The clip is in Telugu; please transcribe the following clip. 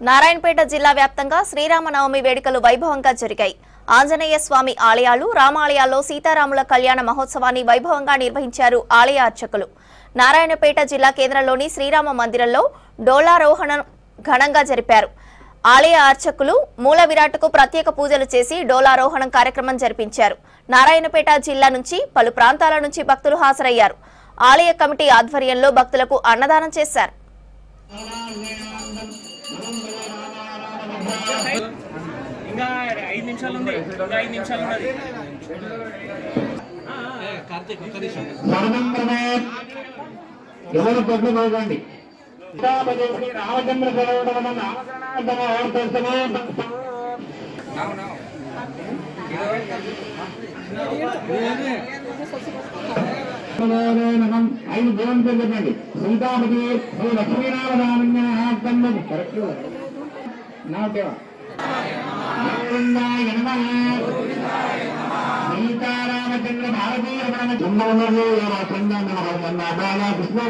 నారాయణపేట జిల్లా వ్యాప్తంగా శ్రీరామనవమి వేడుకలు వైభవంగా జరిగాయి. ఆంజనేయ స్వామి ఆలయాలు, రామాలయాల్లో సీతారాముల కళ్యాణ మహోత్సవాన్ని వైభవంగా నిర్వహించారు ఆలయ అర్చకులు. నారాయణపేట జిల్లా కేంద్రంలోని శ్రీరామ మందిరంలో డోలారోహణం ఘనంగా జరిపారు. ఆలయ అర్చకులు మూల విరాట్కు ప్రత్యేక పూజలు చేసి డోలారోహణం కార్యక్రమం జరిపించారు. నారాయణపేట జిల్లా నుంచి పలు ప్రాంతాల నుంచి భక్తులు హాజరయ్యారు. ఆలయ కమిటీ ఆధ్వర్యంలో భక్తులకు అన్నదానం చేశారు. ఐదు దేవుని పేరు చెప్పండి. సీతాపతి శ్రీ లక్ష్మీనారాయణ సీతారామచంద్ర భారతీయ కృష్ణ